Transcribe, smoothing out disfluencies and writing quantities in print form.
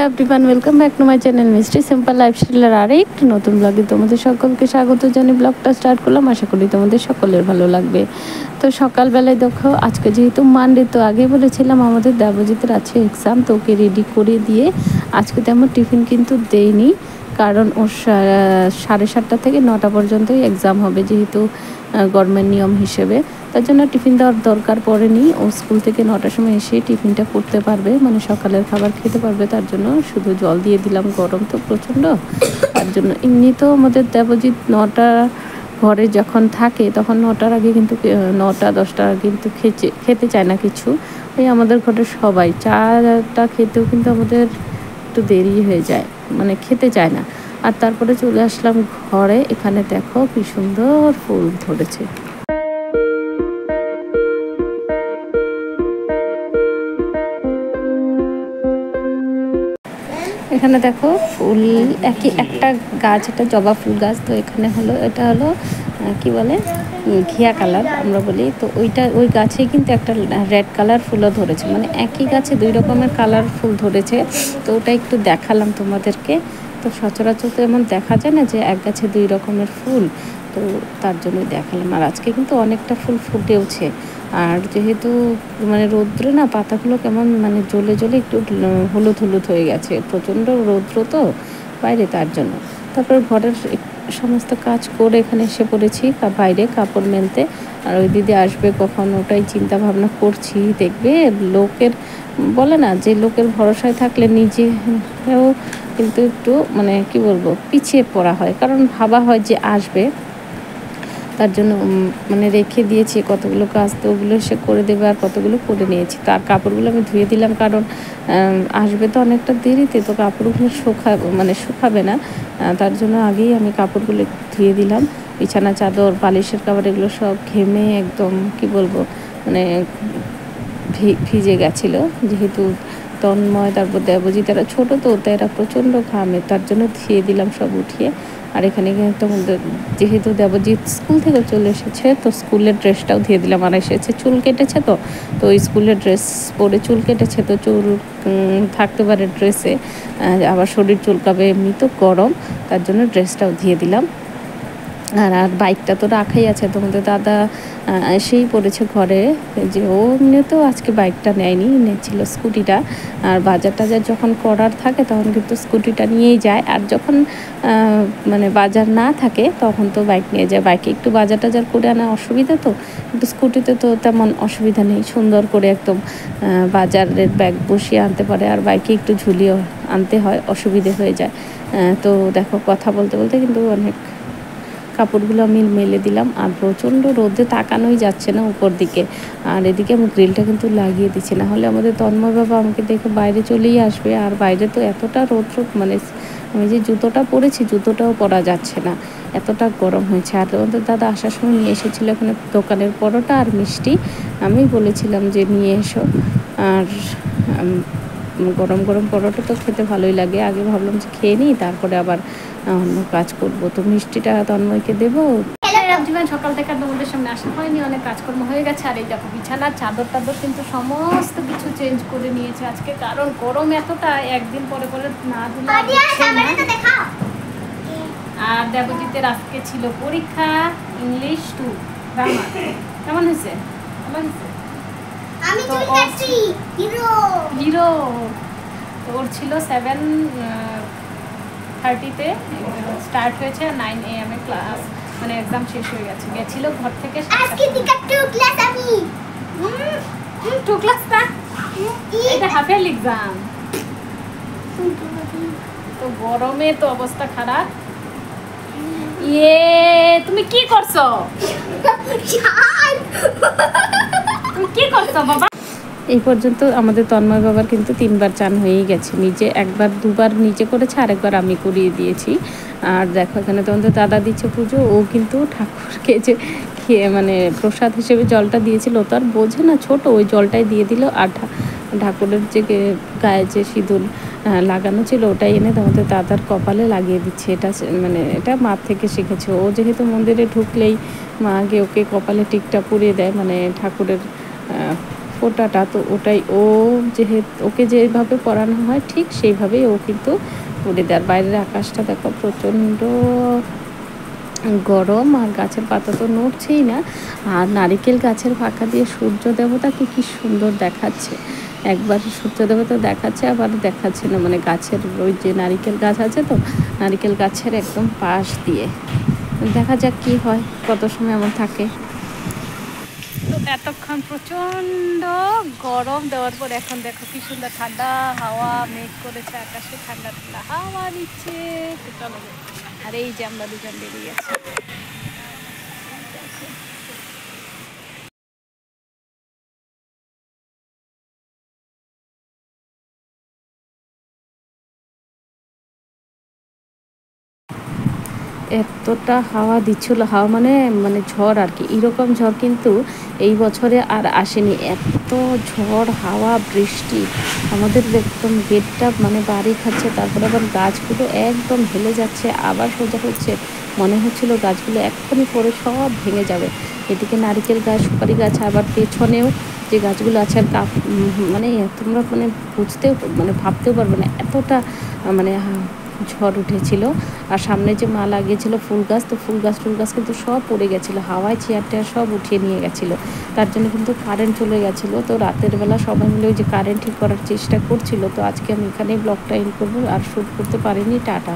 Everyone, welcome back to my channel মিষ্টি simple লাইফস্টাইলের আর একটি নতুন ব্লগে তোমাদের সকলকে স্বাগত জানিয়ে ব্লগটা স্টার্ট করলাম। আশা করি তোমাদের সকলের ভালো লাগবে। তো সকালবেলায় দেখো, আজকে যেহেতু মানডে, তো আগে বলেছিলাম আমাদের দেবজিতের আছে এক্সাম, তো ওকে রেডি করে দিয়ে আজকে তেমন টিফিন কিন্তু দেইনি, কারণ ওর 7:30 থেকে 9টা পর্যন্তই এক্সাম হবে, যেহেতু গভর্নমেন্ট নিয়ম হিসেবে। তার জন্য টিফিন দেওয়ার দরকার পড়েনি। ও স্কুল থেকে 9টার সময় এসে টিফিনটা করতে পারবে, মানে সকালের খাবার খেতে পারবে। তার জন্য শুধু জল দিয়ে দিলাম, গরম তো প্রচণ্ড। তার জন্য এমনিতেও আমাদের দেবজিৎ 9টা ঘরে যখন থাকে তখন 9টার আগে কিন্তু 9টা 10টা কিন্তু খেতে চায় না কিছু। ওই আমাদের ঘরে সবাই চাটা খেতেও কিন্তু আমাদের একটু দেরি হয়ে যায়, মানে খেতে চায় না। আর তারপরে চলে আসলাম ঘরে। এখানে দেখো কি সুন্দর ফুল ধরেছে। এখানে দেখো ফুল, একটা গাছ, এটা জবা ফুল গাছ। তো এখানে এটা হলো কি বলে, ঘিয়া কালার আমরা বলি। তো ওই গাছেই কিন্তু একটা রেড কালার ফুলও ধরেছে, মানে একই গাছে 2 রকমের কালার ফুল ধরেছে। তো ওটা একটু দেখালাম তোমাদেরকে। তো সচরাচর তো এমন দেখা যায় না যে এক গাছে 2 রকমের ফুল, তো তার জন্যই দেখালাম। আর আজকে কিন্তু অনেকটা ফুল ফুটেওছে। আর যেহেতু মানে রৌদ্রে না পাতাগুলো কেমন মানে জ্বলে জ্বলে একটু হলুদ হলুদ হয়ে গেছে, প্রচণ্ড রৌদ্র তো বাইরে, তার জন্য। তারপর ঘরের সমস্ত কাজ করে এখানে এসে পড়েছি বাইরে কাপড় মেলতে। আর ওই দিদি আসবে কখন ওটাই চিন্তা ভাবনা করছি। দেখবে লোকের বলে না যে লোকের ভরসায় থাকলে নিজেও কিন্তু একটু মানে কি বলবো পিছিয়ে পড়া হয়, কারণ ভাবা হয় যে আসবে, তার জন্য মানে রেখে দিয়েছি কতগুলো কাজ, তো ওগুলো সে করে দেবে। আর কতগুলো করে নিয়েছি। তার কাপড়গুলো আমি ধুয়ে দিলাম, কারণ আসবে তো অনেকটা দেরিতে, তো কাপড়গুলো শুকাবে না। তার জন্য আগেই আমি কাপড়গুলো ধুয়ে দিলাম। বিছানা চাদর বালিশের কাপড় এগুলো সব ঘেমে একদম কি বলবো মানে ভিজে গেছিলো, যেহেতু তন্ময় তারপর দেবজিৎ এরা ছোটো, তো এরা প্রচণ্ড ঘামে, তার জন্য ধুয়ে দিলাম সব উঠিয়ে। আর এখানে কিন্তু যেহেতু দেবজিৎ স্কুল থেকে চলে এসেছে, তো স্কুলের ড্রেসটাও ধুয়ে দিলাম। আর এসেছে চুল কেটেছে, তো ওই স্কুলের ড্রেস পরে চুল কেটেছে, তো চুল থাকতে পারে ড্রেসে, আবার শরীর চুলকাবে, এমনি তো গরম, তার জন্য ড্রেসটাও ধুয়ে দিলাম। আর বাইকটা তো রাখাই আছে, তোমাদের দাদা এসেই পড়েছে ঘরে, যে ও এমনিতেও আজকে বাইকটা নেছিল স্কুটিটা। আর বাজার টাজার যখন করার থাকে তখন কিন্তু স্কুটিটা নিয়েই যায়, আর যখন মানে বাজার না থাকে তখন তো বাইক নিয়ে যায়। বাইকে একটু বাজার টাজার করে আনা অসুবিধা, তো কিন্তু স্কুটিতে তো তেমন অসুবিধা নেই, সুন্দর করে একদম বাজারের ব্যাগ বসিয়ে আনতে পারে। আর বাইকে একটু ঝুলিয়ে আনতে হয়, অসুবিধে হয়ে যায়। তো দেখো কথা বলতে বলতে কিন্তু অনেক কাপড়গুলো আমি মেলে দিলাম। আর প্রচণ্ড রোদে তাকানোই যাচ্ছে না উপর দিকে। আর এদিকে আমি গ্রিলটা কিন্তু লাগিয়ে দিচ্ছি, না হলে আমাদের তন্ময় বাবা আমাকে দেখে বাইরে চলেই আসবে। আর বাইরে তো এতটা রৌদ্র, মানে আমি যে জুতোটা পরেছি জুতোটাও পরা যাচ্ছে না, এতটা গরম হয়েছে। আর আমাদের দাদা আসার সময় নিয়ে এসেছিলো এখানে দোকানের পরোটা আর মিষ্টি, আমি বলেছিলাম যে নিয়ে এসো। আর গরম গরম পরোটা তো খেতে ভালোই লাগে। আগে ভাবলাম যে খেয়ে নিই, তারপরে আবার অন্য কাজ করবো। তো মিষ্টিটা তন্ময়কে দেবো। সকাল থেকে তোমাদের সামনে আসা হয়নি, অনেক কাজকর্ম হয়ে গেছে। আর এই দেখো বিছানার চাদর টাদর কিন্তু সমস্ত কিছু চেঞ্জ করে নিয়েছে আজকে, কারণ গরম এতটা, একদিন পরে পরে না দিলে। আর দেবজিতের আজকে ছিল পরীক্ষা, ইংলিশ 2 গ্রামার। কেমন হয়েছে? হিরো। তো ওর ছিল 7:30-তে স্টার্ট হয়েছে, 9 AM ক্লাস, মানে এক্সাম শেষ হয়ে গেছিল ঘর থেকে। আজকে থেকে 2 ক্লাস, আমি 2 ক্লাস না, এটা হাফ ইয়ারলি এক্সাম। তো গরমে তো অবস্থা খারাপ। তুমি কি করছো? তুমি কি করছো বাবা? এই পর্যন্ত আমাদের তন্ময় বাবার কিন্তু 3বার চান হয়েই গেছে। নিজে 2বার নিজে করেছে, আর একবার আমি করিয়ে দিয়েছি। আর দেখো এখানে তোমাদের দাদা দিচ্ছে পুজো। ও কিন্তু ঠাকুরকে যে খেয়ে মানে প্রসাদ হিসেবে জলটা দিয়েছিল, তো আর বোঝে না, ছোট, ওই জলটাই দিয়ে দিল। আর ঠাকুরের যে গায়ে যে সিঁদুর লাগানো ছিল ওটাই এনে তোমাদের দাদার কপালে লাগিয়ে দিচ্ছে। এটা মা থেকে শিখেছে। ও যেহেতু মন্দিরে ঢুকলেই মা আগে ওকে কপালে টিকটা পরিয়ে দেয়, মানে ঠাকুরের ফোঁটাটা, তো ওটাই ও যেহেতু ওকে যেভাবে পরানো হয় ঠিক সেইভাবেই ও কিন্তু পরে দেয়। আর বাইরের আকাশটা দেখো প্রচণ্ড গরম, আর গাছের পাতা তো নড়ছেই না। আর নারিকেল গাছের ফাঁকা দিয়ে সূর্য দেবতাকে কি সুন্দর দেখাচ্ছে। একবার সূর্য দেবতা দেখাচ্ছে, আবার দেখাচ্ছে না, মানে গাছের ওই যে নারিকেল গাছ আছে তো, নারিকেল গাছের একদম পাশ দিয়ে। দেখা যাক কি হয়, কত সময় এমন থাকে। তো এতক্ষণ প্রচণ্ড গরম দেওয়ার পর এখন দেখো কি সুন্দর ঠান্ডা হাওয়া, মেঘ করেছে আকাশে, ঠান্ডা ঠান্ডা হাওয়া দিচ্ছে। তো চলো, আর এই যে আমরা দুজন বেরিয়ে আছি। এতটা হাওয়া দিচ্ছিল, হাওয়া মানে মানে ঝড় আর কি, এরকম ঝড় কিন্তু এই বছরে আর আসেনি। এত ঝড় হাওয়া বৃষ্টি, আমাদের একদম গেটটা মানে বাড়ি খাচ্ছে, তারপরে আবার গাছগুলো একদম হেলে যাচ্ছে, আবার সোজা হচ্ছে। মনে হচ্ছিল গাছগুলো এক্ষুনি পরে সব ভেঙে যাবে। এদিকে নারকেল গাছ, সুপারি গাছ, আবার পেছনেও যে গাছগুলো আছে, আর মানে তোমরা মানে বুঝতেও মানে ভাবতেও পারবে না এতটা মানে ঝড় উঠেছিল। আর সামনে যে মা লাগিয়েছিল ফুল গাছ, তো ফুল গাছ টুল গাছ কিন্তু সব পড়ে গেছিলো হাওয়ায়, চেয়ার টেয়ার সব উঠিয়ে নিয়ে গেছিলো। তার জন্য কিন্তু কারেন্ট চলে গেছিলো। তো রাতের বেলা সবাই মিলে ওই যে কারেন্ট ঠিক করার চেষ্টা করছিল। তো আজকে আমি এখানেই ব্লগটা এন্ড করবো, আর শ্যুট করতে পারিনি। টাটা।